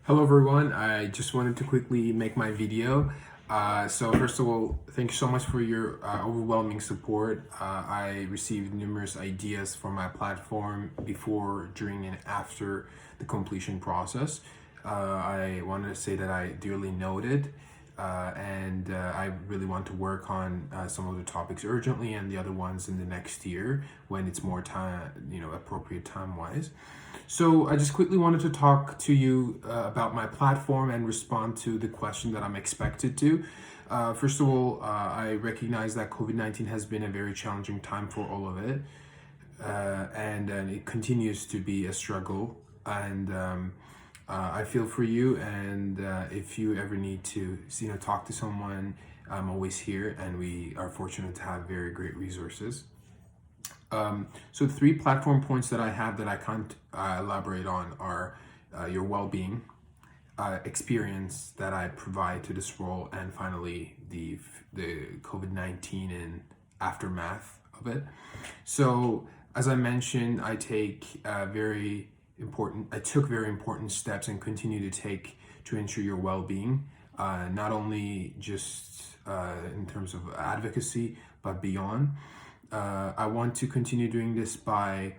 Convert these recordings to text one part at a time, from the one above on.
Hello everyone, I just wanted to quickly make my video. So first of all, thank you so much for your overwhelming support. I received numerous ideas for my platform before, during, and after the completion process. I wanted to say that I dearly noted and I really want to work on some of the topics urgently and the other ones in the next year when it's more time, appropriate time-wise. So I just quickly wanted to talk to you about my platform and respond to the question that I'm expected to. First of all, I recognize that COVID-19 has been a very challenging time for all of it, and it continues to be a struggle. And I feel for you, and if you ever need to, talk to someone, I'm always here, and we are fortunate to have very great resources. So the three platform points that I have that I can't elaborate on are your well-being, experience that I provide to this role, and finally the COVID-19 and aftermath of it. So as I mentioned, I took very important steps and continue to take to ensure your well-being, not only just in terms of advocacy, but beyond. I want to continue doing this by,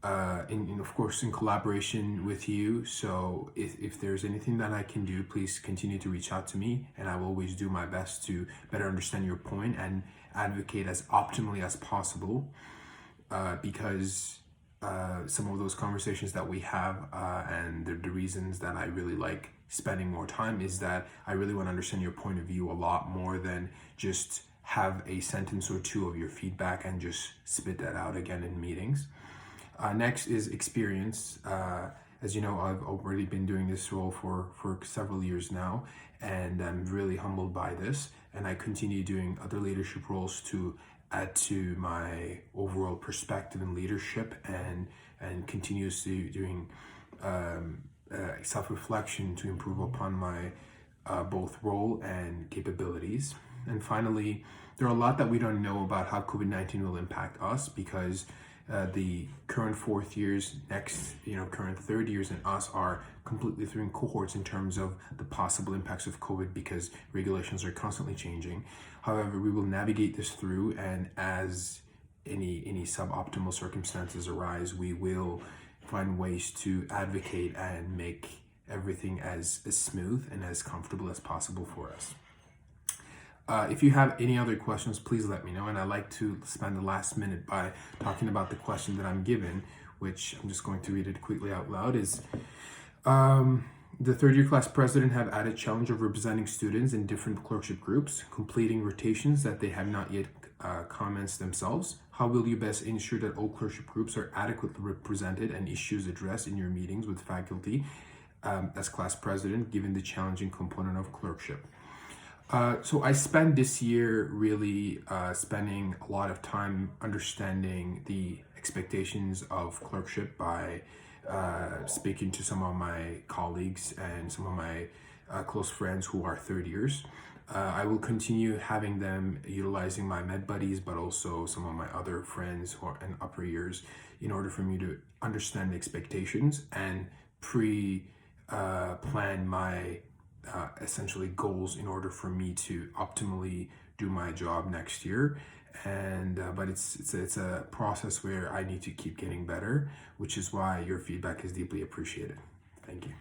of course, in collaboration with you. So if there's anything that I can do, please continue to reach out to me, and I will always do my best to better understand your point and advocate as optimally as possible, because some of those conversations that we have and the reasons that I really like spending more time is that I really want to understand your point of view a lot more than just have a sentence or two of your feedback and just spit that out again in meetings. Next is experience. As you know, I've already been doing this role for several years now, and I'm really humbled by this, and I continue doing other leadership roles to add to my overall perspective in leadership, and continuously doing self-reflection to improve upon my both role and capabilities. And finally, there are a lot that we don't know about how COVID-19 will impact us, because the current fourth years, current third years, and us are completely through in cohorts in terms of the possible impacts of COVID, because regulations are constantly changing. However, we will navigate this through, and as any suboptimal circumstances arise, we will find ways to advocate and make everything as smooth and as comfortable as possible for us. If you have any other questions, please let me know. And I'd like to spend the last minute by talking about the question that I'm given, which I'm just going to read it quickly out loud, is the third year class president have added challenge of representing students in different clerkship groups, completing rotations that they have not yet commenced themselves. How will you best ensure that all clerkship groups are adequately represented and issues addressed in your meetings with faculty as class president, given the challenging component of clerkship? So I spent this year really spending a lot of time understanding the expectations of clerkship by speaking to some of my colleagues and some of my close friends who are third years. I will continue having them utilizing my med buddies, but also some of my other friends who are in upper years, in order for me to understand the expectations and plan my essentially goals in order for me to optimally do my job next year. And but it's a process where I need to keep getting better, which is why your feedback is deeply appreciated. Thank you.